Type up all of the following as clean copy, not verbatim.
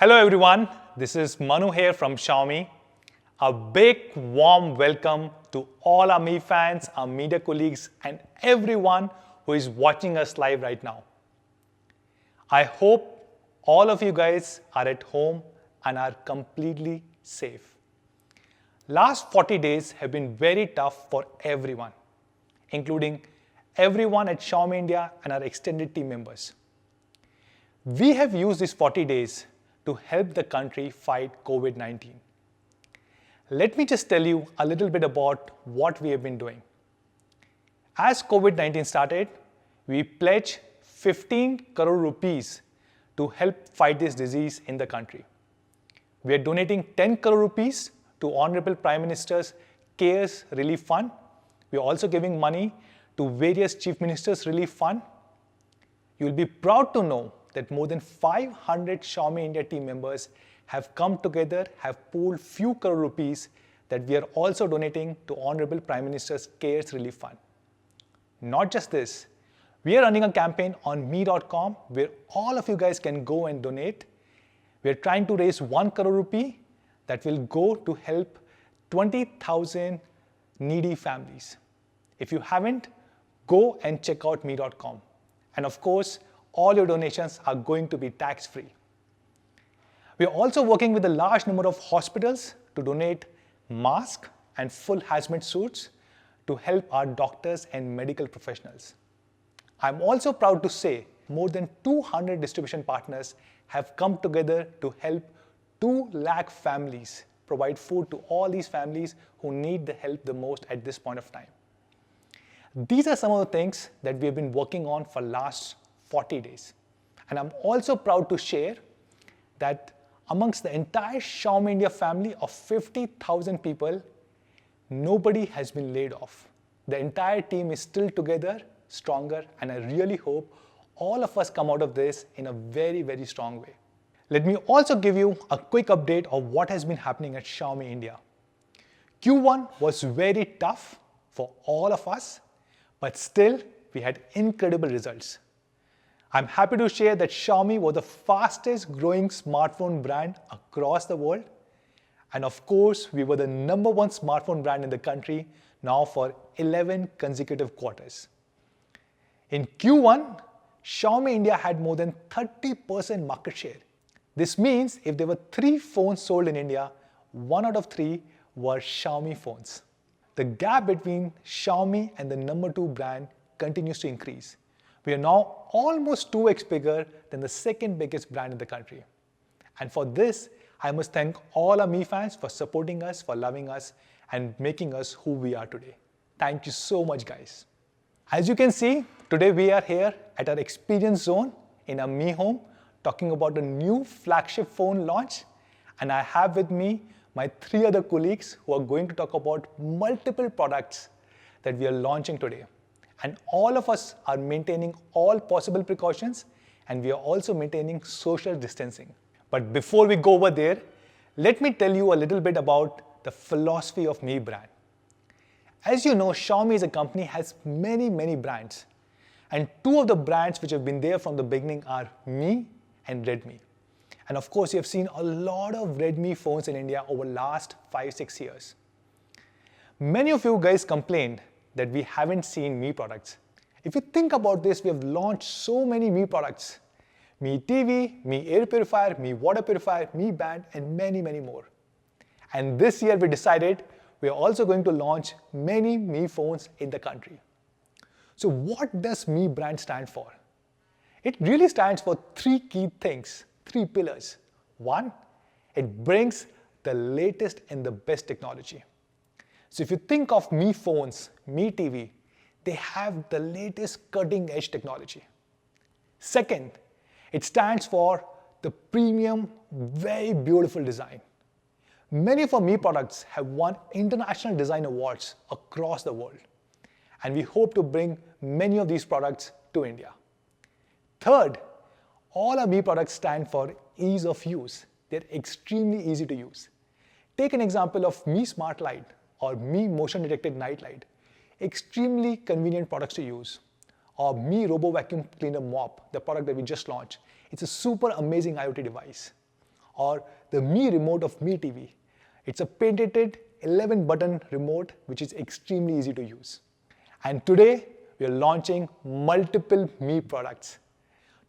Hello everyone, this is Manu here from Xiaomi. A big warm welcome to all our Mi fans, our media colleagues and everyone who is watching us live right now. I hope all of you guys are at home and are completely safe. Last 40 days have been very tough for everyone, including everyone at Xiaomi India and our extended team members. We have used these 40 days to help the country fight COVID-19. Let me just tell you a little bit about what we have been doing. As COVID-19 started, we pledged 15 crore rupees to help fight this disease in the country. We are donating 10 crore rupees to Honorable Prime Minister's CARES Relief Fund. We are also giving money to various Chief Ministers' Relief Fund. You will be proud to know that more than 500 Xiaomi India team members have come together, have pooled few crore rupees that we are also donating to Honorable Prime Minister's CARES Relief Fund. Not just this, we are running a campaign on mi.com where all of you guys can go and donate. We are trying to raise 1 crore rupee that will go to help 20,000 needy families. If you haven't, go and check out mi.com. And of course, all your donations are going to be tax-free. We are also working with a large number of hospitals to donate masks and full hazmat suits to help our doctors and medical professionals. I'm also proud to say more than 200 distribution partners have come together to help 2 lakh families provide food to all these families who need the help the most at this point of time. These are some of the things that we have been working on for last 40 days. And I'm also proud to share that amongst the entire Xiaomi India family of 50,000 people, nobody has been laid off. The entire team is still together, stronger, and I really hope all of us come out of this in a very, very strong way. Let me also give you a quick update of what has been happening at Xiaomi India. Q1 was very tough for all of us, but still we had incredible results. I'm happy to share that Xiaomi was the fastest growing smartphone brand across the world. And of course, we were the #1 smartphone brand in the country now for 11 consecutive quarters. In Q1, Xiaomi India had more than 30% market share. This means if there were 3 phones sold in India, 1 out of 3 were Xiaomi phones. The gap between Xiaomi and the #2 brand continues to increase. We are now almost 2x bigger than the second biggest brand in the country. And for this, I must thank all our Mi fans for supporting us, for loving us, and making us who we are today. Thank you so much, guys. As you can see, today we are here at our experience zone in our Mi Home, talking about a new flagship phone launch. And I have with me my 3 other colleagues who are going to talk about multiple products that we are launching today. And all of us are maintaining all possible precautions, and we are also maintaining social distancing. But before we go over there, let me tell you a little bit about the philosophy of Mi brand. As you know, Xiaomi as a company has many, many brands. And 2 of the brands which have been there from the beginning are Mi and Redmi. And of course, you have seen a lot of Redmi phones in India over the last 5-6 years. Many of you guys complained that we haven't seen Mi products. If you think about this, we have launched so many Mi products. Mi TV, Mi Air Purifier, Mi Water Purifier, Mi Band, and many, many more. And this year we decided we are also going to launch many Mi phones in the country. So what does Mi brand stand for? It really stands for 3 key things, 3 pillars. 1, it brings the latest and the best technology. So if you think of Mi phones, Mi TV, they have the latest cutting edge technology. Second, it stands for the premium, very beautiful design. Many of our Mi products have won international design awards across the world. And we hope to bring many of these products to India. Third, all our Mi products stand for ease of use. They're extremely easy to use. Take an example of Mi Smart Light or Mi Motion Detected Night Light. Extremely convenient products to use. Or Mi Robo Vacuum Cleaner Mop, the product that we just launched. It's a super amazing IoT device. or the Mi remote of Mi TV. It's a patented 11-button remote which is extremely easy to use. And today, we are launching multiple Mi products.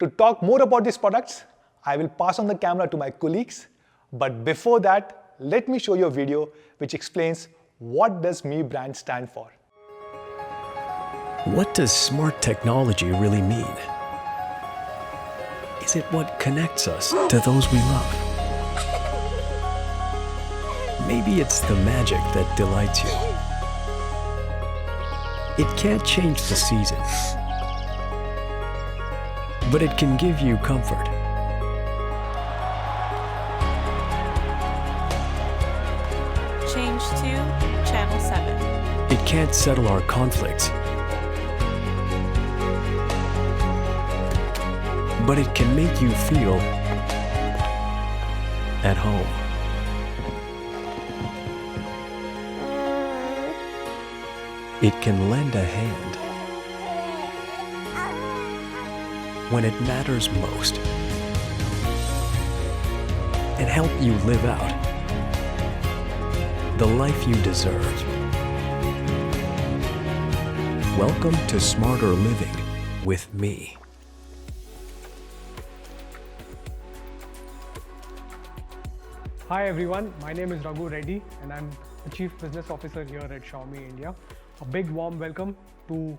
To talk more about these products, I will pass on the camera to my colleagues. But before that, let me show you a video which explains what does Mi brand stand for. What does smart technology really mean? Is it what connects us to those we love? Maybe it's the magic that delights you. It can't change the seasons, but it can give you comfort. Change to Channel 7. It can't settle our conflicts, but it can make you feel at home. It can lend a hand when it matters most and help you live out the life you deserve. Welcome to Smarter Living with me. Hi everyone, my name is Raghu Reddy and I'm the Chief Business Officer here at Xiaomi India. A big warm welcome to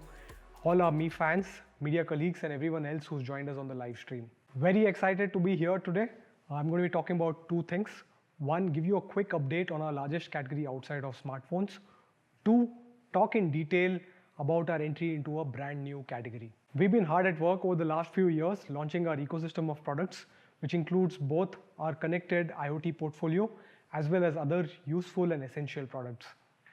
all our Mi fans, media colleagues and everyone else who's joined us on the live stream. Very excited to be here today. I'm going to be talking about two things. One, give you a quick update on our largest category outside of smartphones. Two, talk in detail about our entry into a brand new category. We've been hard at work over the last few years launching our ecosystem of products, which includes both our connected IoT portfolio as well as other useful and essential products.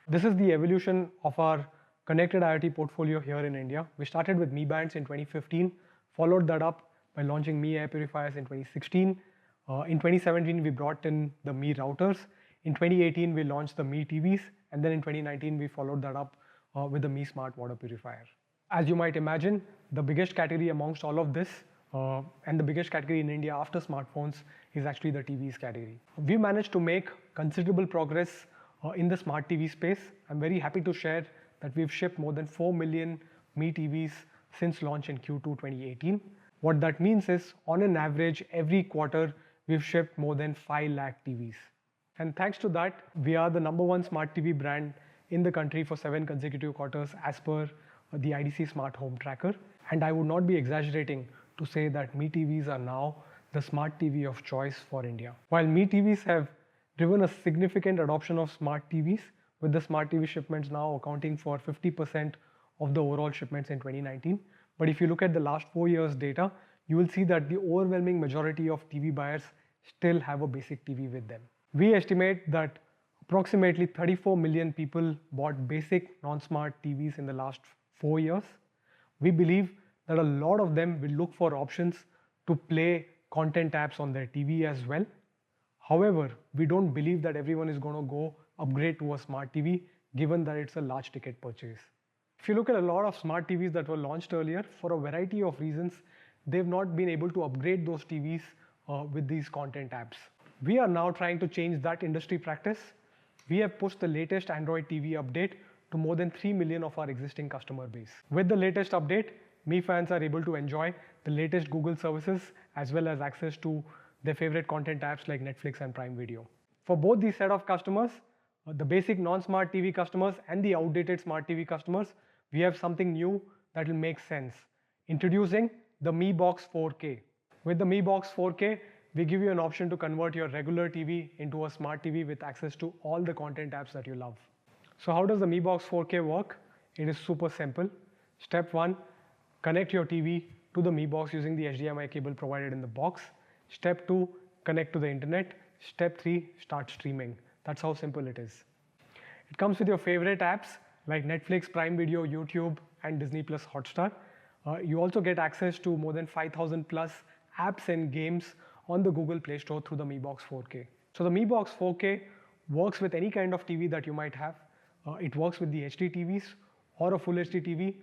This is the evolution of our connected IoT portfolio here in India. We started with Mi Bands in 2015, followed that up by launching Mi Air Purifiers in 2016. In 2017, we brought in the Mi routers. In 2018, we launched the Mi TVs. And then in 2019, we followed that up with the Mi Smart Water Purifier. As you might imagine, the biggest category amongst all of this and the biggest category in India after smartphones is actually the TVs category. We managed to make considerable progress in the smart TV space. I'm very happy to share that we've shipped more than 4 million Mi TVs since launch in Q2 2018. What that means is, on an average, every quarter, we've shipped more than 5 lakh TVs. And thanks to that, we are the #1 smart TV brand in the country for 7 consecutive quarters as per the IDC Smart Home Tracker. And I would not be exaggerating to say that Mi TVs are now the smart TV of choice for India. While Mi TVs have driven a significant adoption of smart TVs, with the smart TV shipments now accounting for 50% of the overall shipments in 2019. But if you look at the last 4 years data, you will see that the overwhelming majority of TV buyers still have a basic TV with them. We estimate that approximately 34 million people bought basic non-smart TVs in the last 4 years. We believe that a lot of them will look for options to play content apps on their TV as well. However, we don't believe that everyone is going to go upgrade to a smart TV, given that it's a large ticket purchase. If you look at a lot of smart TVs that were launched earlier, for a variety of reasons, they've not been able to upgrade those TVs with these content apps. We are now trying to change that industry practice. We have pushed the latest Android TV update to more than 3 million of our existing customer base. With the latest update, Mi fans are able to enjoy the latest Google services as well as access to their favorite content apps like Netflix and Prime Video. For both these set of customers, the basic non-smart TV customers and the outdated smart TV customers, we have something new that will make sense. Introducing the Mi Box 4K. With the Mi Box 4K, we give you an option to convert your regular TV into a smart TV with access to all the content apps that you love. So how does the Mi Box 4K work? It is super simple. Step 1, connect your TV to the Mi Box using the HDMI cable provided in the box. Step 2, connect to the internet. Step 3, start streaming. That's how simple it is. It comes with your favorite apps like Netflix, Prime Video, YouTube, and Disney Plus Hotstar. You also get access to more than 5,000 plus apps and games on the Google Play Store through the Mi Box 4K. So the Mi Box 4K works with any kind of TV that you might have. It works with the HD TVs or a Full HD TV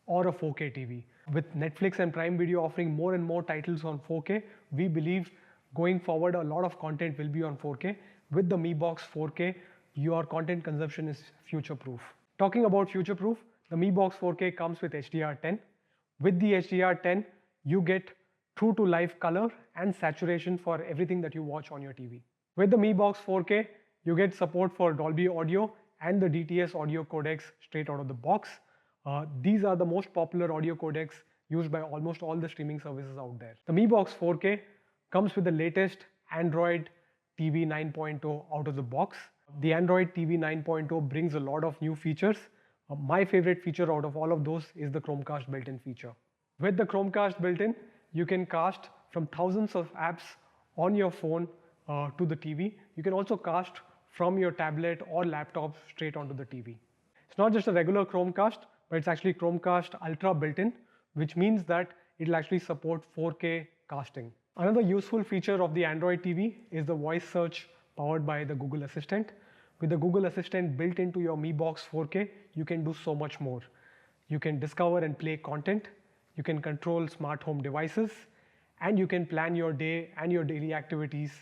or a 4K TV. With Netflix and Prime Video offering more and more titles on 4K, we believe going forward, a lot of content will be on 4K. With the Mi Box 4K, your content consumption is future-proof. Talking about future-proof, the Mi Box 4K comes with HDR10. With the HDR10, you get true to life color and saturation for everything that you watch on your TV. With the Mi Box 4K, you get support for Dolby Audio and the DTS audio codecs straight out of the box. These are the most popular audio codecs used by almost all the streaming services out there. The Mi Box 4K comes with the latest Android TV 9.0 out of the box. The Android TV 9.0 brings a lot of new features. My favorite feature out of all of those is the Chromecast built-in feature. With the Chromecast built-in, you can cast from thousands of apps on your phone to the TV. You can also cast from your tablet or laptop straight onto the TV. It's not just a regular Chromecast, but it's actually Chromecast Ultra built-in, which means that it'll actually support 4K casting. Another useful feature of the Android TV is the voice search powered by the Google Assistant. With the Google Assistant built into your Mi Box 4K, you can do so much more. You can discover and play content, you can control smart home devices, and you can plan your day and your daily activities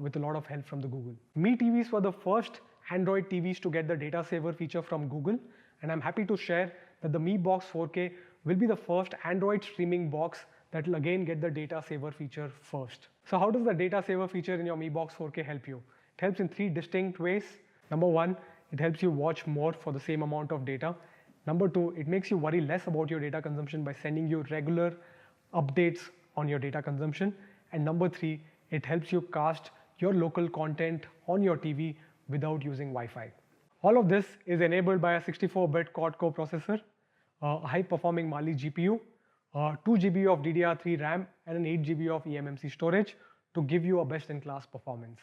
with a lot of help from the Google. Mi TVs were the first Android TVs to get the data saver feature from Google, and I'm happy to share that the Mi Box 4K will be the first Android streaming box that will again get the data saver feature first. So how does the data saver feature in your Mi Box 4K help you? It helps in 3 distinct ways. Number 1, it helps you watch more for the same amount of data. Number 2, it makes you worry less about your data consumption by sending you regular updates on your data consumption. And number 3, it helps you cast your local content on your TV without using Wi-Fi. All of this is enabled by a 64-bit quad-core processor, a high-performing Mali GPU, 2 GB of DDR3 RAM, and an 8 GB of eMMC storage to give you a best-in-class performance.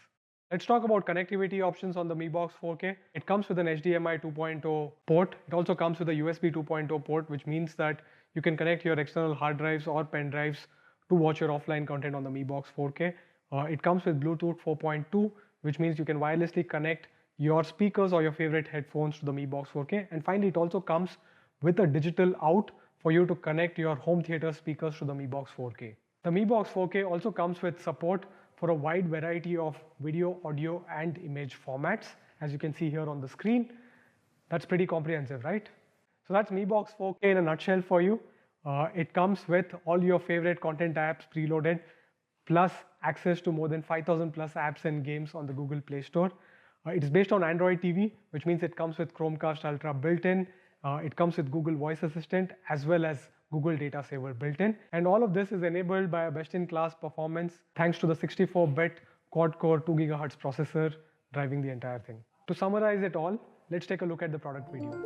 Let's talk about connectivity options on the Mi Box 4K. It comes with an HDMI 2.0 port. It also comes with a USB 2.0 port, which means that you can connect your external hard drives or pen drives to watch your offline content on the Mi Box 4K. It comes with Bluetooth 4.2, which means you can wirelessly connect your speakers or your favorite headphones to the Mi Box 4K. And finally, it also comes with a digital out for you to connect your home theater speakers to the Mi Box 4K. The Mi Box 4K also comes with support for a wide variety of video, audio, and image formats, as you can see here on the screen. That's pretty comprehensive, right? So that's Mi Box 4K in a nutshell for you. It comes with all your favorite content apps preloaded, plus access to more than 5,000 plus apps and games on the Google Play Store. It is based on Android TV, which means it comes with Chromecast Ultra built-in. It comes with Google Voice Assistant as well as Google Data Saver built-in. And all of this is enabled by a best-in-class performance thanks to the 64-bit quad-core 2 GHz processor driving the entire thing. To summarize it all, let's take a look at the product video.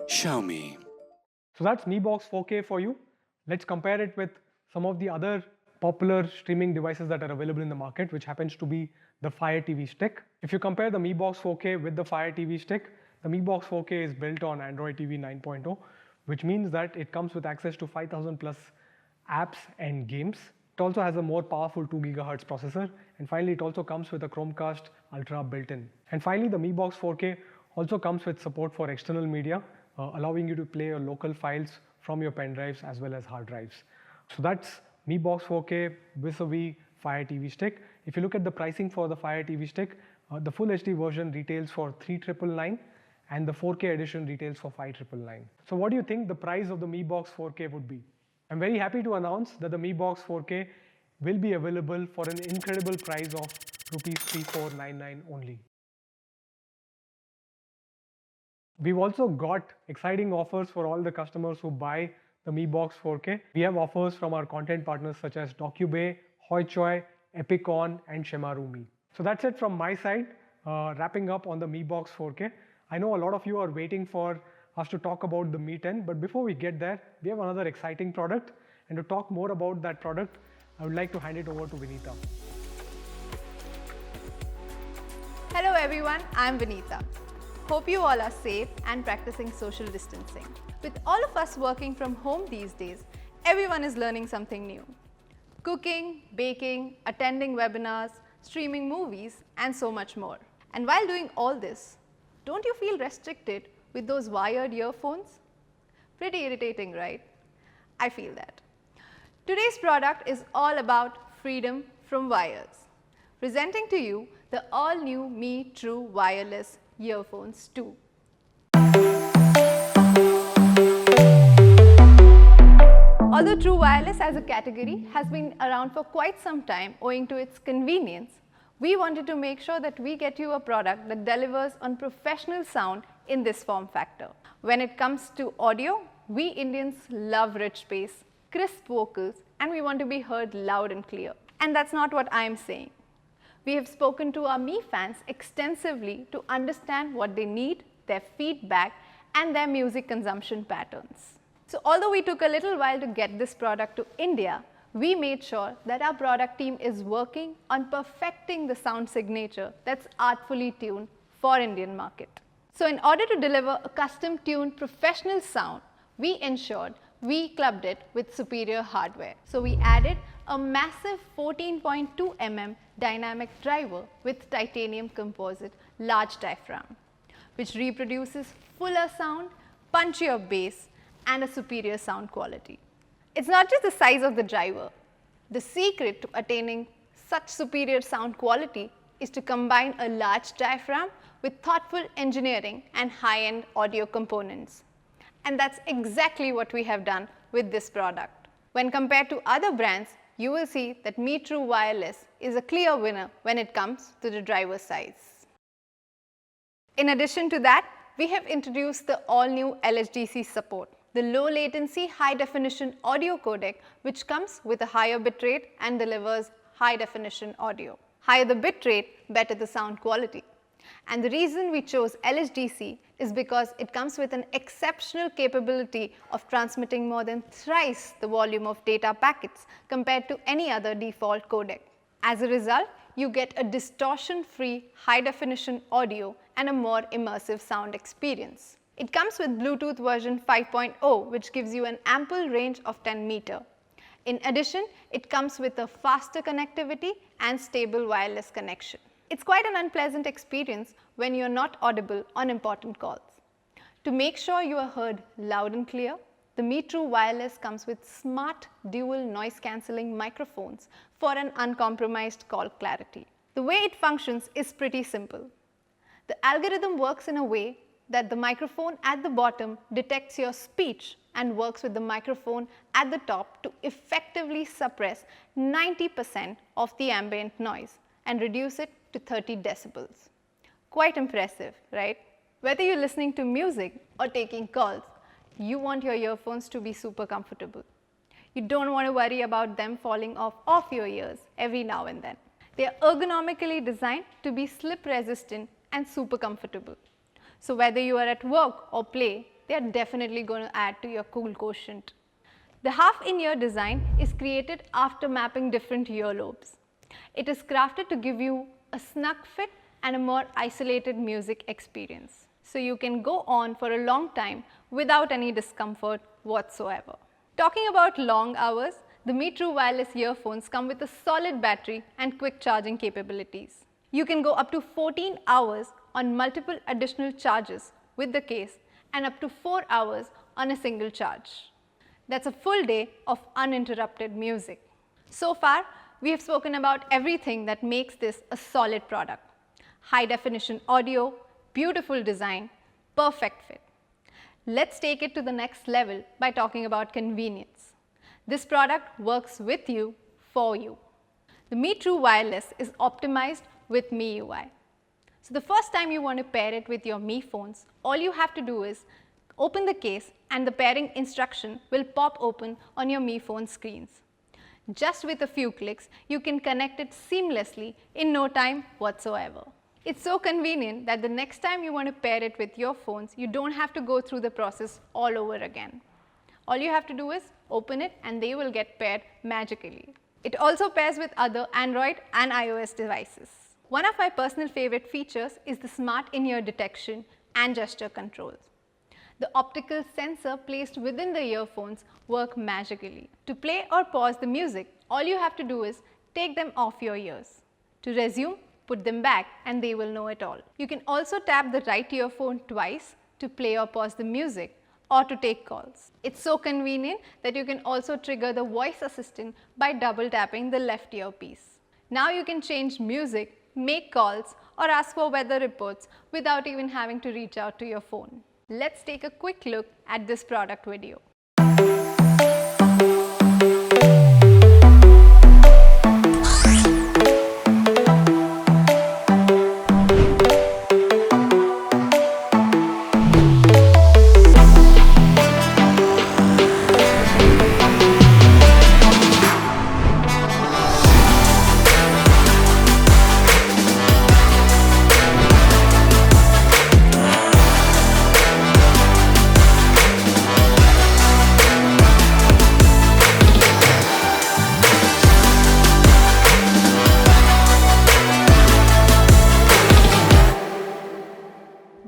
Xiaomi. So that's Mi Box 4K for you. Let's compare it with some of the other popular streaming devices that are available in the market, which happens to be the Fire TV Stick. If you compare the Mi Box 4K with the Fire TV Stick, the Mi Box 4K is built on Android TV 9.0, which means that it comes with access to 5,000 plus apps and games. It also has a more powerful 2 GHz processor. And finally, it also comes with a Chromecast Ultra built-in. And finally, the Mi Box 4K also comes with support for external media, allowing you to play your local files from your pen drives as well as hard drives. So that's Mi Box 4K vis-a-vis Fire TV Stick. If you look at the pricing for the Fire TV Stick, the full HD version retails for 3,999 and the 4K edition retails for 5,999. So what do you think the price of the Mi Box 4K would be? I'm very happy to announce that the Mi Box 4K will be available for an incredible price of Rs 3,499 only. We've also got exciting offers for all the customers who buy the Mi Box 4K. We have offers from our content partners such as Docubay, Hoichoi, Epicon, and Shemarumi. So that's it from my side, wrapping up on the Mi Box 4K. I know a lot of you are waiting for us to talk about the Mi 10, but before we get there, we have another exciting product. And to talk more about that product, I would like to hand it over to Vinita. Hello everyone, I'm Vinita. Hope you all are safe and practicing social distancing. With all of us working from home these days, everyone is learning something new. Cooking, baking, attending webinars, streaming movies, and so much more. And while doing all this, don't you feel restricted with those wired earphones? Pretty irritating, right? I feel that. Today's product is all about freedom from wires. Presenting to you the all-new Mi True Wireless Earphones 2. Although True Wireless as a category has been around for quite some time owing to its convenience, we wanted to make sure that we get you a product that delivers on professional sound in this form factor. When it comes to audio, we Indians love rich bass, crisp vocals, and we want to be heard loud and clear. And that's not what I am saying. We have spoken to our Mi fans extensively to understand what they need, their feedback, and their music consumption patterns. So although we took a little while to get this product to India, we made sure that our product team is working on perfecting the sound signature that's artfully tuned for Indian market. So in order to deliver a custom tuned professional sound, we ensured we clubbed it with superior hardware. So we added a massive 14.2 mm dynamic driver with titanium composite large diaphragm, which reproduces fuller sound, punchier bass, and a superior sound quality. It's not just the size of the driver. The secret to attaining such superior sound quality is to combine a large diaphragm with thoughtful engineering and high-end audio components. And that's exactly what we have done with this product. When compared to other brands, you will see that Mi True Wireless is a clear winner when it comes to the driver size. In addition to that, we have introduced the all-new LHDC support, the low latency high definition audio codec which comes with a higher bitrate and delivers high definition audio. Higher the bitrate, better the sound quality. And the reason we chose LHDC is because it comes with an exceptional capability of transmitting more than thrice the volume of data packets compared to any other default codec. As a result, you get a distortion-free high-definition audio and a more immersive sound experience. It comes with Bluetooth version 5.0, which gives you an ample range of 10 meters. In addition, it comes with a faster connectivity and stable wireless connection. It's quite an unpleasant experience when you're not audible on important calls. To make sure you are heard loud and clear, the Mi True Wireless comes with smart dual noise cancelling microphones for an uncompromised call clarity. The way it functions is pretty simple. The algorithm works in a way that the microphone at the bottom detects your speech and works with the microphone at the top to effectively suppress 90% of the ambient noise and reduce it to 30 decibels. Quite impressive, right? Whether you're listening to music or taking calls, you want your earphones to be super comfortable. You don't want to worry about them falling off your ears every now and then. They are ergonomically designed to be slip resistant and super comfortable. So whether you are at work or play, they are definitely going to add to your cool quotient. The half-in-ear design is created after mapping different earlobes. It is crafted to give you a snug fit and a more isolated music experience, so you can go on for a long time without any discomfort whatsoever. Talking about long hours, the Mi True Wireless earphones come with a solid battery and quick charging capabilities. You can go up to 14 hours on multiple additional charges with the case and up to 4 hours on a single charge. That's a full day of uninterrupted music. So far, we have spoken about everything that makes this a solid product. High definition audio, beautiful design, perfect fit. Let's take it to the next level by talking about convenience. This product works with you, for you. The Mi True Wireless is optimized with MIUI. So the first time you want to pair it with your Mi phones, all you have to do is open the case and the pairing instruction will pop open on your Mi phone screens. Just with a few clicks, you can connect it seamlessly in no time whatsoever. It's so convenient that the next time you want to pair it with your phones, you don't have to go through the process all over again. All you have to do is open it and they will get paired magically. It also pairs with other Android and iOS devices. One of my personal favorite features is the smart in-ear detection and gesture controls. The optical sensor placed within the earphones work magically. To play or pause the music, all you have to do is take them off your ears. To resume, put them back and they will know it all. You can also tap the right earphone twice to play or pause the music or to take calls. It's so convenient that you can also trigger the voice assistant by double tapping the left earpiece. Now you can change music, make calls or ask for weather reports without even having to reach out to your phone. Let's take a quick look at this product video.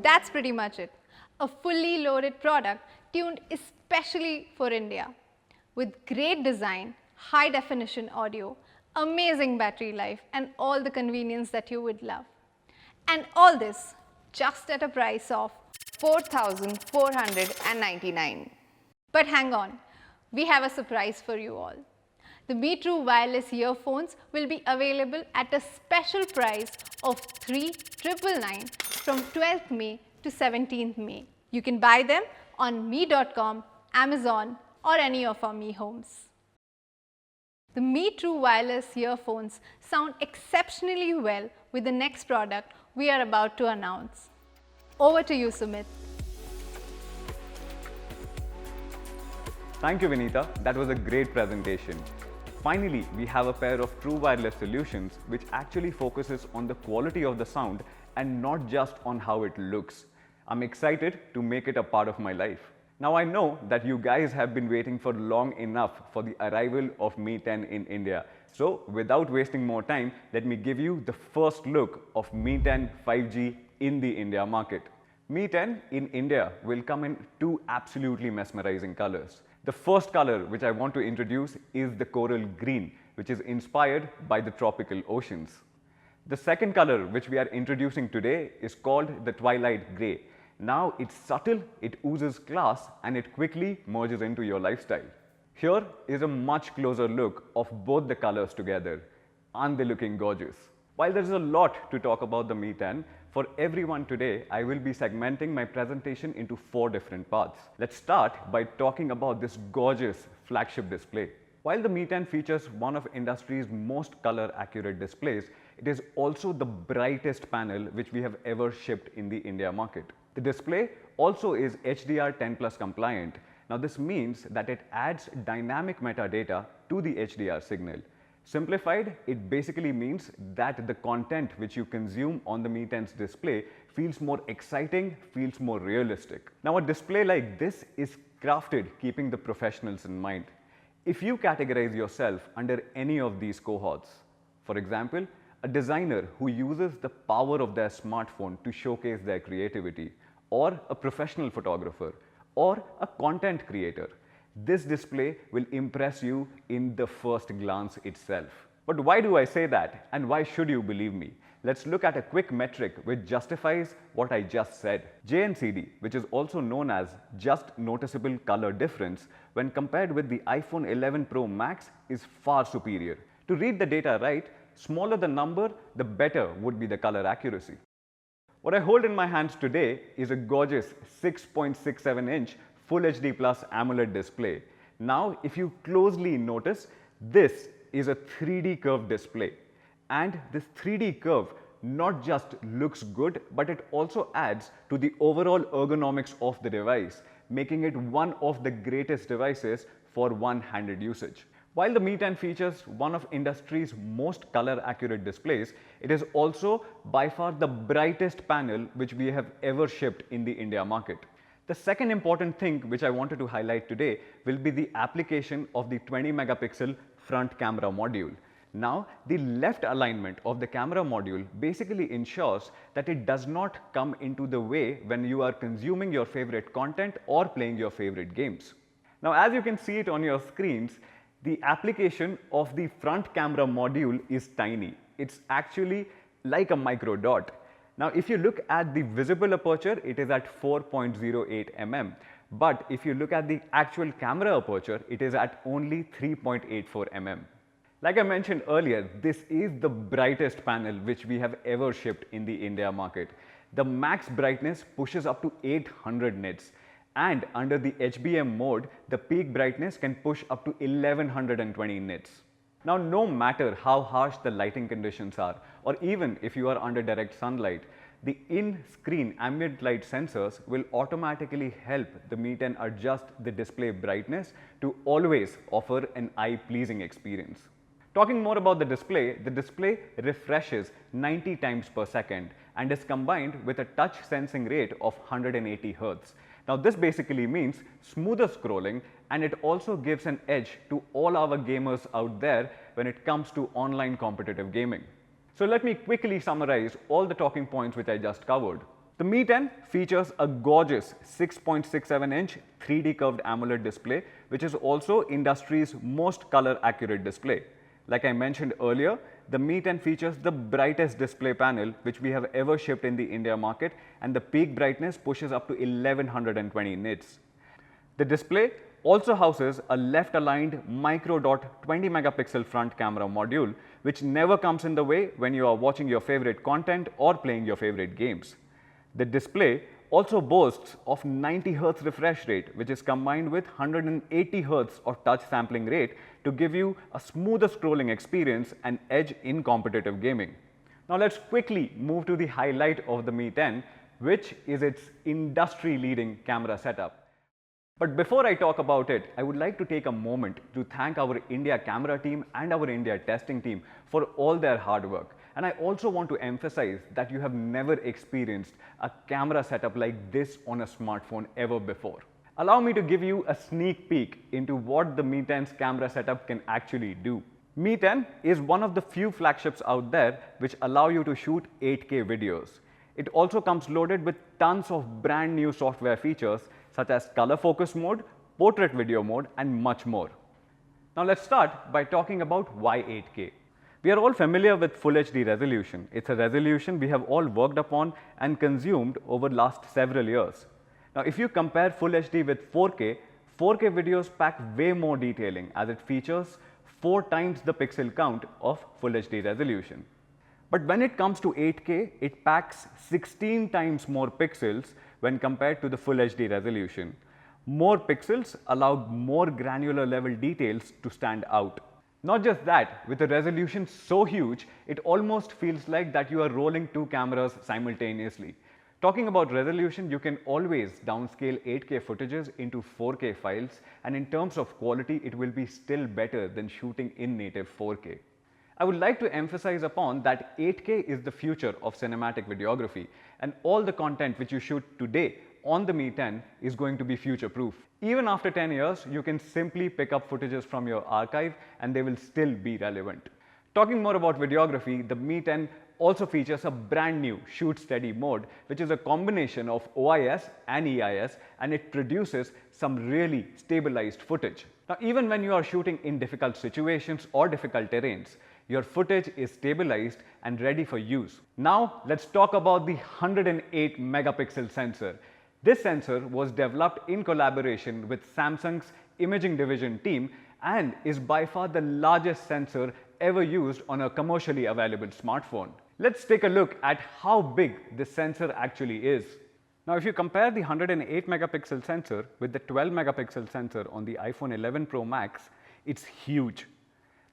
That's pretty much it. A fully loaded product tuned especially for India. With great design, high definition audio, amazing battery life and all the convenience that you would love. And all this just at a price of 4,499. But hang on, we have a surprise for you all. The Me True wireless earphones will be available at a special price of 3,999 from 12th May to 17th May. You can buy them on me.com, Amazon or any of our Me homes. The Me True wireless earphones sound exceptionally well with the next product we are about to announce. Over to you, Sumit. Thank you, Vinita. That was a great presentation. Finally, we have a pair of true wireless solutions which actually focuses on the quality of the sound and not just on how it looks. I'm excited to make it a part of my life. Now I know that you guys have been waiting for long enough for the arrival of Mi 10 in India. So without wasting more time, let me give you the first look of Mi 10 5G in the India market. Mi 10 in India will come in two absolutely mesmerizing colors. The first color which I want to introduce is the coral green, which is inspired by the tropical oceans. The second color which we are introducing today is called the twilight grey. Now it's subtle, it oozes class and it quickly merges into your lifestyle. Here is a much closer look of both the colors together. Aren't they looking gorgeous? While there is a lot to talk about the Mi 10, for everyone today, I will be segmenting my presentation into 4 different parts. Let's start by talking about this gorgeous flagship display. While the Mi 10 features one of industry's most color accurate displays, it is also the brightest panel which we have ever shipped in the India market. The display also is HDR10+ compliant. Now this means that it adds dynamic metadata to the HDR signal. Simplified, it basically means that the content which you consume on the Mi 10's display feels more exciting, feels more realistic. Now a display like this is crafted keeping the professionals in mind. If you categorize yourself under any of these cohorts, for example, a designer who uses the power of their smartphone to showcase their creativity, or a professional photographer, or a content creator, this display will impress you in the first glance itself. But why do I say that and why should you believe me? Let's look at a quick metric which justifies what I just said. JNCD, which is also known as just noticeable color difference, when compared with the iPhone 11 Pro Max is far superior. To read the data right, smaller the number, the better would be the color accuracy. What I hold in my hands today is a gorgeous 6.67-inch Full HD Plus AMOLED display. Now, if you closely notice, this is a 3D curved display. And this 3D curve not just looks good, but it also adds to the overall ergonomics of the device, making it one of the greatest devices for one-handed usage. While the Mi 10 features one of industry's most color accurate displays, it is also by far the brightest panel which we have ever shipped in the India market. The second important thing which I wanted to highlight today will be the application of the 20 megapixel front camera module. Now, the left alignment of the camera module basically ensures that it does not come into the way when you are consuming your favorite content or playing your favorite games. Now, as you can see it on your screens, the application of the front camera module is tiny. It's actually like a micro dot. Now, if you look at the visible aperture, it is at 4.08 mm. But if you look at the actual camera aperture, it is at only 3.84 mm. Like I mentioned earlier, this is the brightest panel which we have ever shipped in the India market. The max brightness pushes up to 800 nits. And under the HBM mode, the peak brightness can push up to 1120 nits. Now, no matter how harsh the lighting conditions are, or even if you are under direct sunlight, the in-screen ambient light sensors will automatically help the Mi 10 adjust the display brightness to always offer an eye-pleasing experience. Talking more about the display refreshes 90 times per second and is combined with a touch sensing rate of 180 Hz. Now, this basically means smoother scrolling, and it also gives an edge to all our gamers out there when it comes to online competitive gaming. So let me quickly summarize all the talking points which I just covered. The Mi 10 features a gorgeous 6.67-inch 3D curved AMOLED display, which is also industry's most color accurate display. Like I mentioned earlier, the Mi 10 features the brightest display panel which we have ever shipped in the India market, and the peak brightness pushes up to 1120 nits. The display also houses a left aligned micro dot 20 megapixel front camera module, which never comes in the way when you are watching your favorite content or playing your favorite games. The display also boasts of 90 Hz refresh rate, which is combined with 180 Hz of touch sampling rate to give you a smoother scrolling experience and edge in competitive gaming. Now, let's quickly move to the highlight of the Mi 10, which is its industry-leading camera setup. But before I talk about it, I would like to take a moment to thank our India camera team and our India testing team for all their hard work. And I also want to emphasize that you have never experienced a camera setup like this on a smartphone ever before. Allow me to give you a sneak peek into what the Mi 10's camera setup can actually do. Mi 10 is one of the few flagships out there which allow you to shoot 8K videos. It also comes loaded with tons of brand new software features such as color focus mode, portrait video mode, and much more. Now let's start by talking about why 8K. We are all familiar with Full HD resolution. It's a resolution we have all worked upon and consumed over the last several years. Now, if you compare Full HD with 4K, 4K videos pack way more detailing as it features 4 times the pixel count of Full HD resolution. But when it comes to 8K, it packs 16 times more pixels when compared to the Full HD resolution. More pixels allow more granular level details to stand out. Not just that, with a resolution so huge, it almost feels like that you are rolling 2 cameras simultaneously. Talking about resolution, you can always downscale 8K footages into 4K files, and in terms of quality, it will be still better than shooting in native 4K. I would like to emphasize upon that 8K is the future of cinematic videography, and all the content which you shoot today on the Mi 10 is going to be future-proof. Even after 10 years, you can simply pick up footages from your archive and they will still be relevant. Talking more about videography, the Mi 10 also features a brand new shoot steady mode, which is a combination of OIS and EIS, and it produces some really stabilized footage. Now, even when you are shooting in difficult situations or difficult terrains, your footage is stabilized and ready for use. Now, let's talk about the 108 megapixel sensor. This sensor was developed in collaboration with Samsung's imaging division team and is by far the largest sensor ever used on a commercially available smartphone. Let's take a look at how big this sensor actually is. Now, if you compare the 108 megapixel sensor with the 12 megapixel sensor on the iPhone 11 Pro Max, it's huge.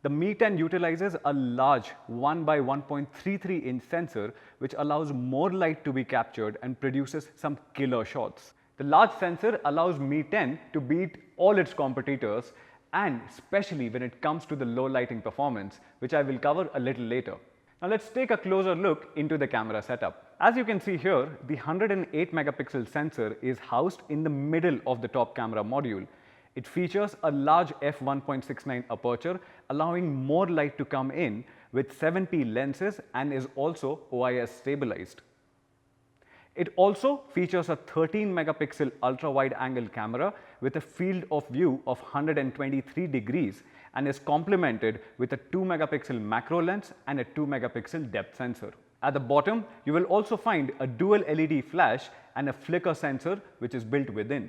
The Mi 10 utilizes a large 1 by 1.33 inch sensor which allows more light to be captured and produces some killer shots. The large sensor allows Mi 10 to beat all its competitors, and especially when it comes to the low lighting performance, which I will cover a little later. Now let's take a closer look into the camera setup. As you can see here, the 108 megapixel sensor is housed in the middle of the top camera module. It features a large f1.69 aperture, allowing more light to come in with 7p lenses and is also OIS stabilized. It also features a 13 megapixel ultra wide angle camera with a field of view of 123 degrees and is complemented with a 2 megapixel macro lens and a 2 megapixel depth sensor. At the bottom, you will also find a dual LED flash and a flicker sensor which is built within.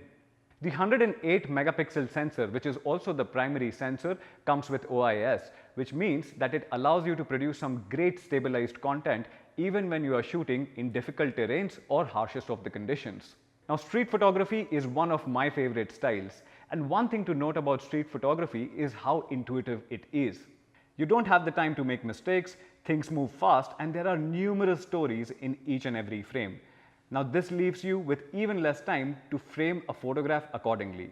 The 108 megapixel sensor, which is also the primary sensor, comes with OIS, which means that it allows you to produce some great stabilized content even when you are shooting in difficult terrains or harshest of the conditions. Now, street photography is one of my favorite styles, and one thing to note about street photography is how intuitive it is. You don't have the time to make mistakes, things move fast, and there are numerous stories in each and every frame. Now, this leaves you with even less time to frame a photograph accordingly.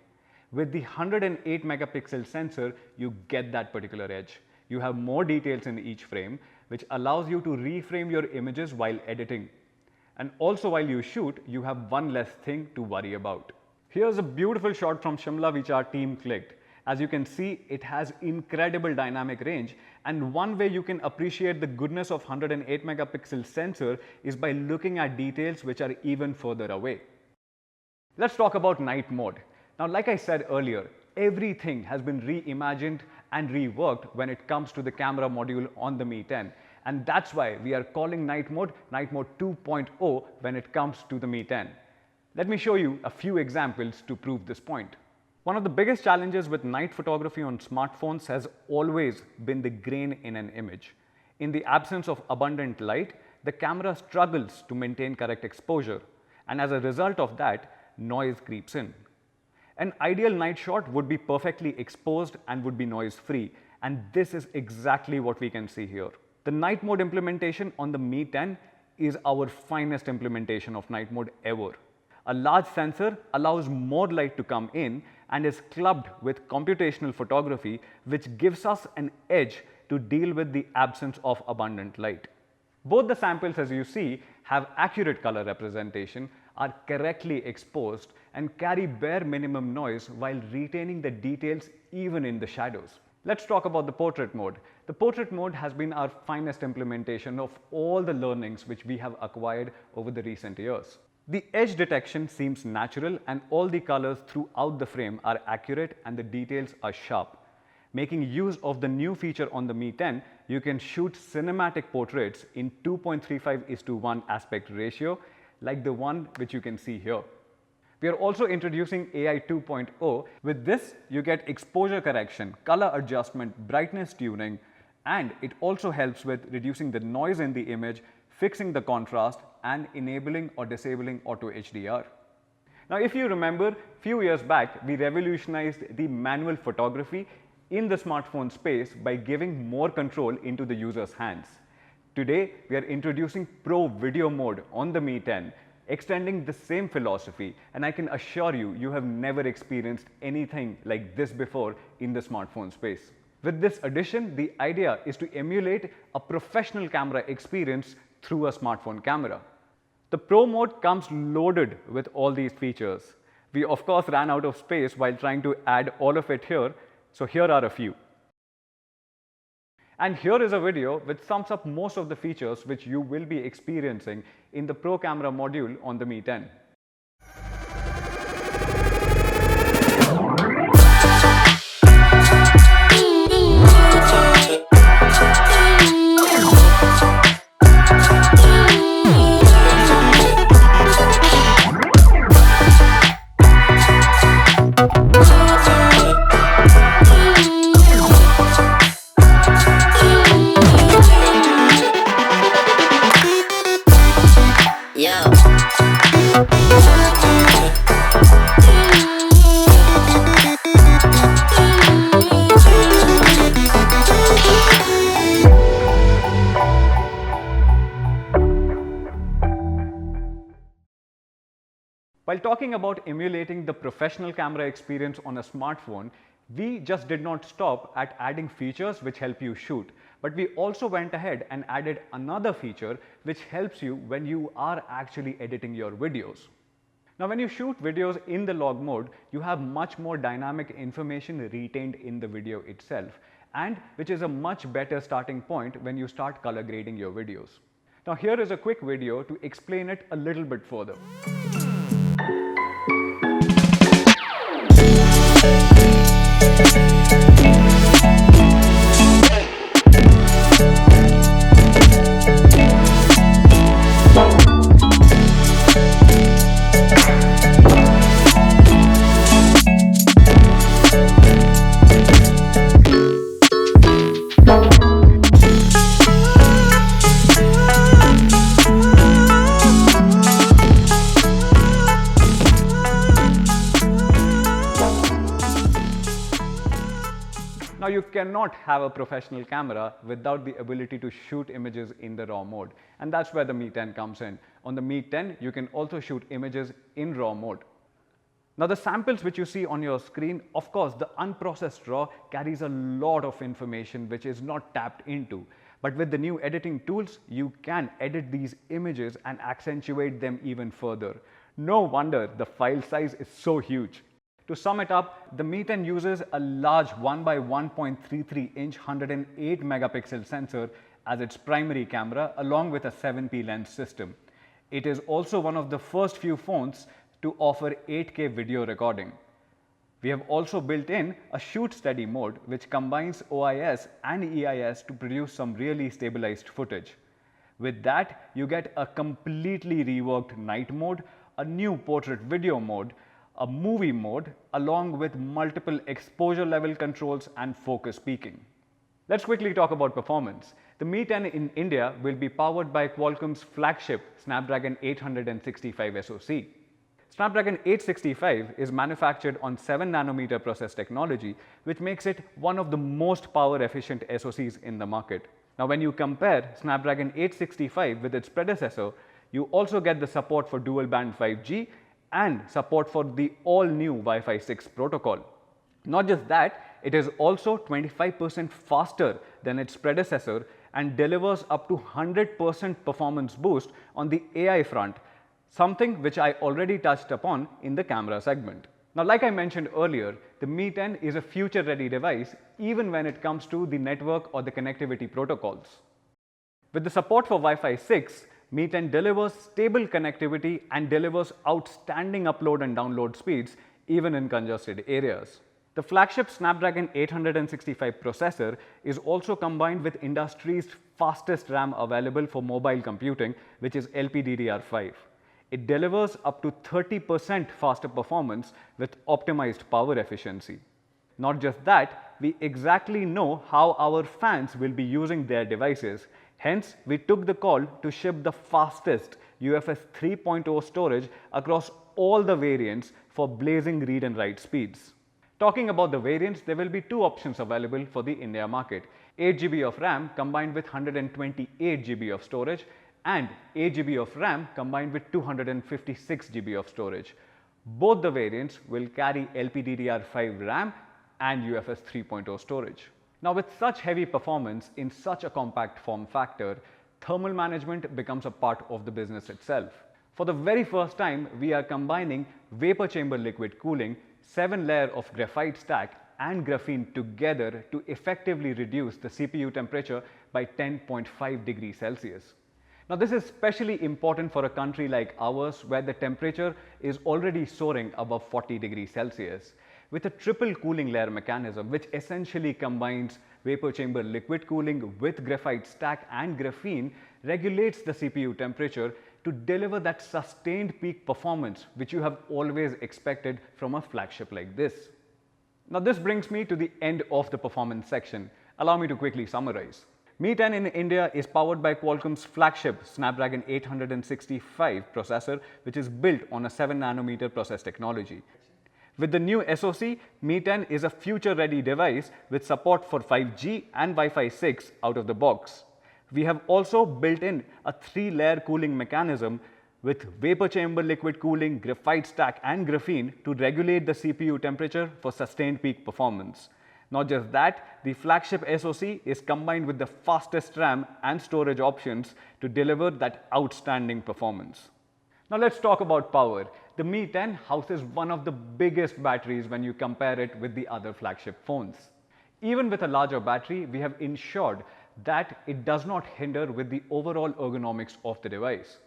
With the 108 megapixel sensor, you get that particular edge. You have more details in each frame, which allows you to reframe your images while editing. And also while you shoot, you have one less thing to worry about. Here's a beautiful shot from Shimla which our team clicked. As you can see, it has incredible dynamic range, and one way you can appreciate the goodness of 108 megapixel sensor is by looking at details which are even further away. Let's talk about night mode. Now, like I said earlier, everything has been reimagined and reworked when it comes to the camera module on the Mi 10, and that's why we are calling night mode 2.0 when it comes to the Mi 10. Let me show you a few examples to prove this point. One of the biggest challenges with night photography on smartphones has always been the grain in an image. In the absence of abundant light, the camera struggles to maintain correct exposure, and as a result of that, noise creeps in. An ideal night shot would be perfectly exposed and would be noise free, and this is exactly what we can see here. The night mode implementation on the Mi 10 is our finest implementation of night mode ever. A large sensor allows more light to come in and is clubbed with computational photography, which gives us an edge to deal with the absence of abundant light. Both the samples, as you see, have accurate color representation, are correctly exposed, and carry bare minimum noise while retaining the details even in the shadows. Let's talk about the portrait mode. The portrait mode has been our finest implementation of all the learnings which we have acquired over the recent years. The edge detection seems natural, and all the colors throughout the frame are accurate and the details are sharp. Making use of the new feature on the Mi 10, you can shoot cinematic portraits in 2.35:1 aspect ratio, like the one which you can see here. We are also introducing AI 2.0. With this, you get exposure correction, color adjustment, brightness tuning, and it also helps with reducing the noise in the image, fixing the contrast, and enabling or disabling auto HDR. Now, if you remember, few years back, we revolutionized the manual photography in the smartphone space by giving more control into the user's hands. Today, we are introducing Pro Video Mode on the Mi 10, extending the same philosophy, and I can assure you, you have never experienced anything like this before in the smartphone space. With this addition, the idea is to emulate a professional camera experience through a smartphone camera. The Pro mode comes loaded with all these features. We of course ran out of space while trying to add all of it here, so here are a few. And here is a video which sums up most of the features which you will be experiencing in the Pro camera module on the Mi 10. While talking about emulating the professional camera experience on a smartphone, We just did not stop at adding features which help you shoot, but we also went ahead and added another feature which helps you when you are actually editing your videos. Now, when you shoot videos in the log mode, you have much more dynamic information retained in the video itself, and which is a much better starting point when you start color grading your videos. Now, here is a quick video to explain it a little bit further. Now, you cannot have a professional camera without the ability to shoot images in the RAW mode, and that's where the Mi 10 comes in. On the Mi 10, you can also shoot images in RAW mode. Now, the samples which you see on your screen, of course, the unprocessed RAW carries a lot of information which is not tapped into. But with the new editing tools, you can edit these images and accentuate them even further. No wonder the file size is so huge. To sum it up, the Mi 10 uses a large 1x1.33-inch 108 megapixel sensor as its primary camera along with a 7P lens system. It is also one of the first few phones to offer 8K video recording. We have also built in a shoot steady mode which combines OIS and EIS to produce some really stabilized footage. With that, you get a completely reworked night mode, a new portrait video mode, a movie mode, along with multiple exposure level controls and focus peaking. Let's quickly talk about performance. The Mi 10 in India will be powered by Qualcomm's flagship Snapdragon 865 SoC. Snapdragon 865 is manufactured on 7nm process technology, which makes it one of the most power efficient SoCs in the market. Now, when you compare Snapdragon 865 with its predecessor, you also get the support for dual band 5G and support for the all-new Wi-Fi 6 protocol. Not just that, it is also 25% faster than its predecessor and delivers up to 100% performance boost on the AI front, something which I already touched upon in the camera segment. Now, like I mentioned earlier, the Mi 10 is a future-ready device even when it comes to the network or the connectivity protocols. With the support for Wi-Fi 6, Mi 10 delivers stable connectivity and delivers outstanding upload and download speeds even in congested areas. The flagship Snapdragon 865 processor is also combined with industry's fastest RAM available for mobile computing, which is LPDDR5. It delivers up to 30% faster performance with optimized power efficiency. Not just that, we exactly know how our fans will be using their devices. Hence, we took the call to ship the fastest UFS 3.0 storage across all the variants for blazing read and write speeds. Talking about the variants, there will be two options available for the India market: 8GB of RAM combined with 128GB of storage, and 8GB of RAM combined with 256GB of storage. Both the variants will carry LPDDR5 RAM and UFS 3.0 storage. Now, with such heavy performance in such a compact form factor, thermal management becomes a part of the business itself. For the very first time, we are combining vapor chamber liquid cooling, 7-layer of graphite stack and graphene together to effectively reduce the CPU temperature by 10.5 degrees Celsius. Now, this is especially important for a country like ours where the temperature is already soaring above 40 degrees Celsius. With a triple cooling layer mechanism, which essentially combines vapor chamber liquid cooling with graphite stack and graphene, regulates the CPU temperature to deliver that sustained peak performance which you have always expected from a flagship like this. Now, this brings me to the end of the performance section. Allow me to quickly summarize. Mi 10 in India is powered by Qualcomm's flagship Snapdragon 865 processor, which is built on a 7nm process technology. With the new SoC, Mi 10 is a future-ready device with support for 5G and Wi-Fi 6 out of the box. We have also built in a 3-layer cooling mechanism with vapor chamber liquid cooling, graphite stack and graphene to regulate the CPU temperature for sustained peak performance. Not just that, the flagship SoC is combined with the fastest RAM and storage options to deliver that outstanding performance. Now let's talk about power. The Mi 10 houses one of the biggest batteries when you compare it with the other flagship phones. Even with a larger battery, we have ensured that it does not hinder with the overall ergonomics of the device.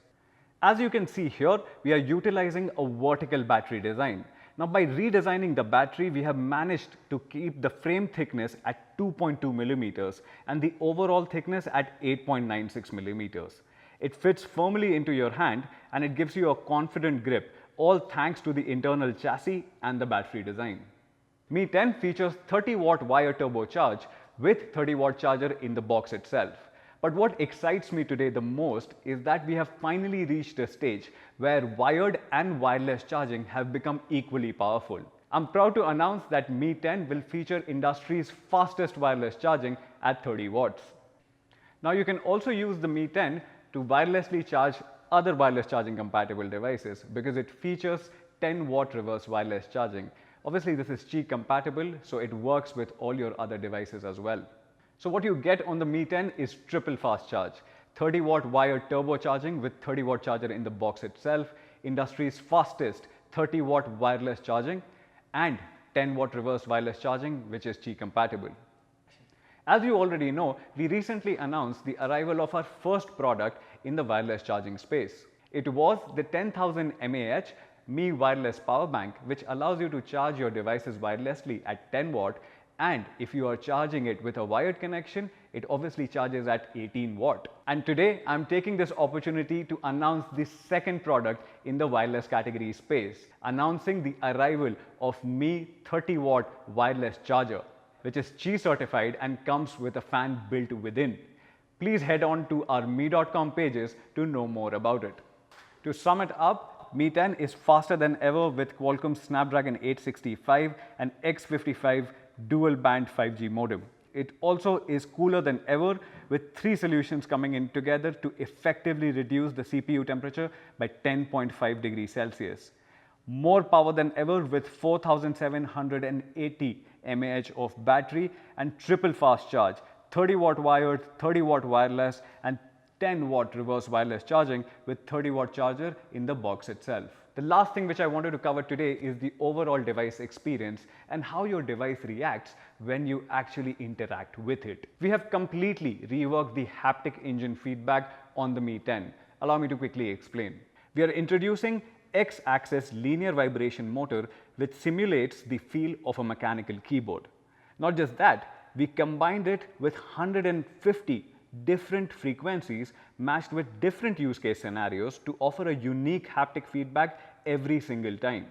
As you can see here, we are utilizing a vertical battery design. Now by redesigning the battery, we have managed to keep the frame thickness at 2.2 millimeters and the overall thickness at 8.96 millimeters. It fits firmly into your hand and it gives you a confident grip, all thanks to the internal chassis and the battery design. Mi 10 features 30-watt wire turbocharge with 30-watt charger in the box itself. But what excites me today the most is that we have finally reached a stage where wired and wireless charging have become equally powerful. I'm proud to announce that Mi 10 will feature industry's fastest wireless charging at 30 watts. Now you can also use the Mi 10 to wirelessly charge other wireless charging compatible devices because it features 10-watt reverse wireless charging. Obviously this is Qi compatible, so it works with all your other devices as well. So what you get on the Mi 10 is triple fast charge, 30-watt wired turbocharging with 30-watt charger in the box itself, industry's fastest 30-watt wireless charging and 10-watt reverse wireless charging, which is Qi compatible. As you already know, we recently announced the arrival of our first product in the wireless charging space. It was the 10,000 mAh Mi Wireless Power Bank, which allows you to charge your devices wirelessly at 10 watt, and if you are charging it with a wired connection, it obviously charges at 18 watt. And today I'm taking this opportunity to announce the second product in the wireless category space, announcing the arrival of Mi 30-watt wireless charger, which is Qi certified and comes with a fan built within. Please head on to our mi.com pages to know more about it. To sum it up, Mi 10 is faster than ever with Qualcomm Snapdragon 865 and X55 dual band 5G modem. It also is cooler than ever with 3 solutions coming in together to effectively reduce the CPU temperature by 10.5 degrees Celsius. More power than ever with 4780 mAh of battery and triple fast charge, 30-watt wired, 30-watt wireless and 10-watt reverse wireless charging with 30-watt charger in the box itself. The last thing which I wanted to cover today is the overall device experience and how your device reacts when you actually interact with it. We have completely reworked the haptic engine feedback on the Mi 10. Allow me to quickly explain. We are introducing X-axis linear vibration motor which simulates the feel of a mechanical keyboard. Not just that, we combined it with 150 different frequencies matched with different use case scenarios to offer a unique haptic feedback every single time.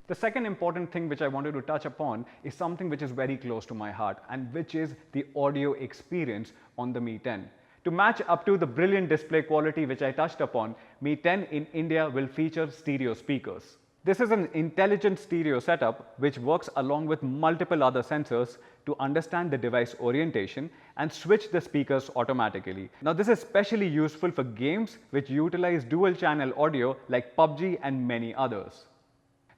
The second important thing which I wanted to touch upon is something which is very close to my heart and which is the audio experience on the Mi 10. To match up to the brilliant display quality which I touched upon, Mi 10 in India will feature stereo speakers. This is an intelligent stereo setup which works along with multiple other sensors to understand the device orientation and switch the speakers automatically. Now this is especially useful for games which utilize dual channel audio like PUBG and many others.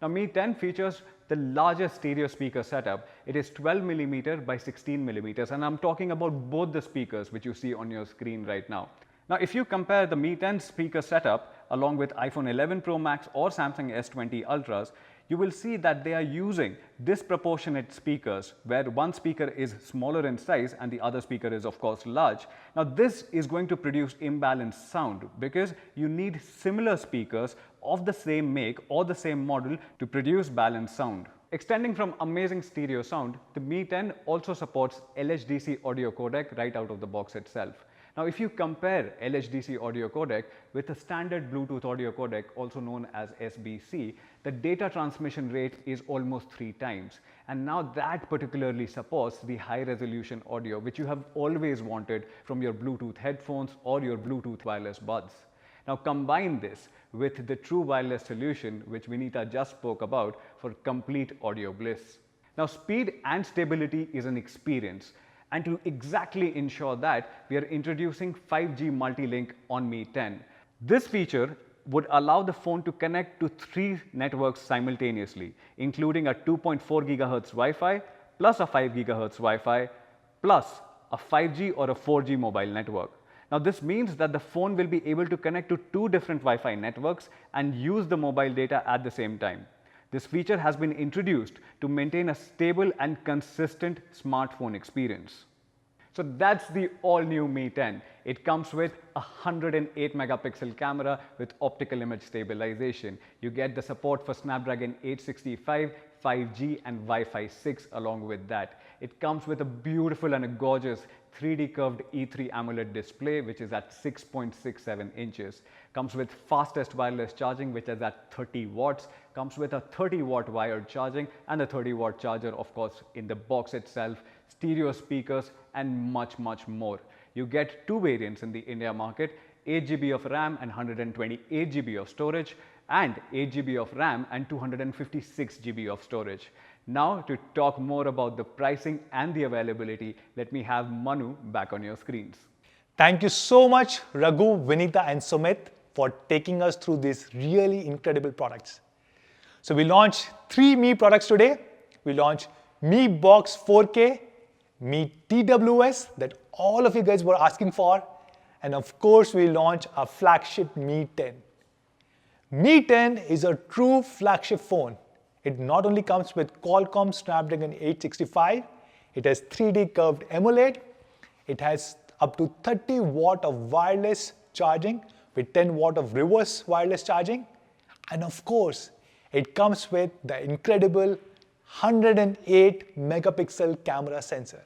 Now Mi 10 features the largest stereo speaker setup. It is 12mm by 16mm and I'm talking about both the speakers which you see on your screen right now. Now if you compare the Mi 10 speaker setup along with iPhone 11 Pro Max or Samsung S20 Ultras, you will see that they are using disproportionate speakers where one speaker is smaller in size and the other speaker is of course large. Now this is going to produce imbalanced sound because you need similar speakers of the same make or the same model to produce balanced sound. Extending from amazing stereo sound, the Mi 10 also supports LHDC audio codec right out of the box itself. Now if you compare LHDC audio codec with a standard Bluetooth audio codec also known as SBC, the data transmission rate is almost 3 times, and now that particularly supports the high resolution audio which you have always wanted from your Bluetooth headphones or your Bluetooth wireless buds. Now combine this with the true wireless solution which Vinita just spoke about for complete audio bliss. Now speed and stability is an experience. And to exactly ensure that, we are introducing 5G multi-link on Mi 10. This feature would allow the phone to connect to 3 networks simultaneously, including a 2.4 GHz Wi-Fi plus a 5 GHz Wi-Fi plus a 5G or a 4G mobile network. Now this means that the phone will be able to connect to 2 different Wi-Fi networks and use the mobile data at the same time. This feature has been introduced to maintain a stable and consistent smartphone experience. So that's the all-new Mi 10. It comes with a 108 megapixel camera with optical image stabilization. You get the support for Snapdragon 865, 5G and Wi-Fi 6 along with that. It comes with a beautiful and a gorgeous 3D curved E3 AMOLED display which is at 6.67 inches. Comes with fastest wireless charging which is at 30 watts. Comes with a 30 watt wired charging and a 30 watt charger of course in the box itself, stereo speakers and much more. You get 2 variants in the India market, 8 GB of RAM and 128 GB of storage and 8 GB of RAM and 256 GB of storage. Now to talk more about the pricing and the availability, let me have Manu back on your screens. Thank you so much, Raghu, Vinita and Sumit for taking us through these really incredible products. So we launched 3 Mi products today. We launched Mi Box 4K, Mi TWS that all of you guys were asking for, and of course we launched our flagship Mi 10. Mi 10 is a true flagship phone. It not only comes with Qualcomm Snapdragon 865, it has 3D curved AMOLED, it has up to 30 watt of wireless charging with 10 watt of reverse wireless charging, and of course it comes with the incredible 108 megapixel camera sensor.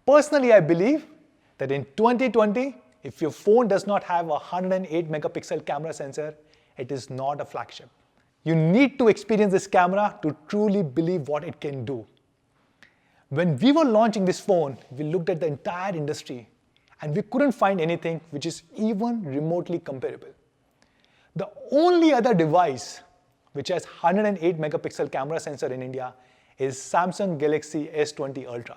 Personally, I believe that in 2020, if your phone does not have a 108 megapixel camera sensor, it is not a flagship. You need to experience this camera to truly believe what it can do. When we were launching this phone, we looked at the entire industry and we couldn't find anything which is even remotely comparable. The only other device which has 108 megapixel camera sensor in India is Samsung Galaxy S20 Ultra.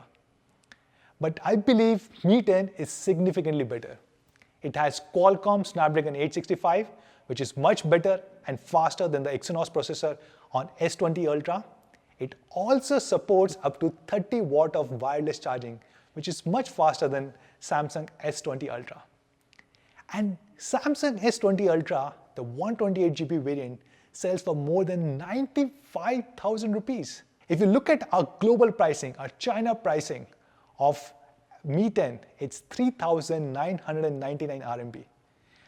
But I believe Mi 10 is significantly better. It has Qualcomm Snapdragon 865, which is much better and faster than the Exynos processor on S20 Ultra. It also supports up to 30 watt of wireless charging, which is much faster than Samsung S20 Ultra. And Samsung S20 Ultra, the 128 GB variant, sells for more than 95,000 rupees. If you look at our global pricing, our China pricing of Mi 10, it's 3,999 RMB.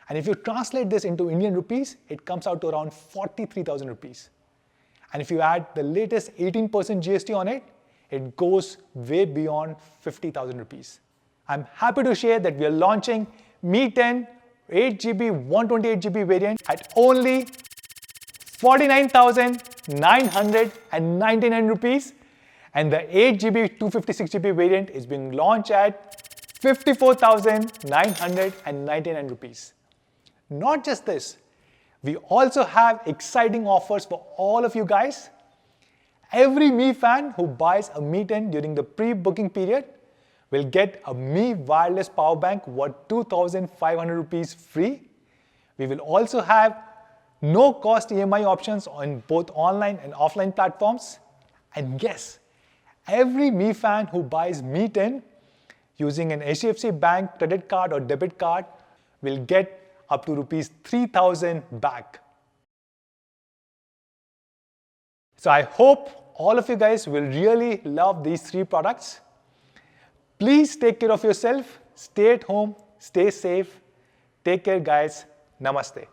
And if you translate this into Indian rupees, it comes out to around 43,000 rupees. And if you add the latest 18% GST on it, it goes way beyond 50,000 rupees. I'm happy to share that we are launching Mi 10 8GB 128 GB variant at only 49,999 rupees. And the 8GB 256 GB variant is being launched at 54,999 rupees. Not just this, we also have exciting offers for all of you guys. Every Mi fan who buys a Mi 10 during the pre-booking period will get a Mi wireless power bank worth 2,500 rupees free. We will also have no cost EMI options on both online and offline platforms. And yes, every Mi fan who buys Mi 10 using an HDFC Bank credit card or debit card will get up to rupees 3,000 back. So I hope all of you guys will really love these 3 products. Please take care of yourself. Stay at home. Stay safe. Take care, guys. Namaste.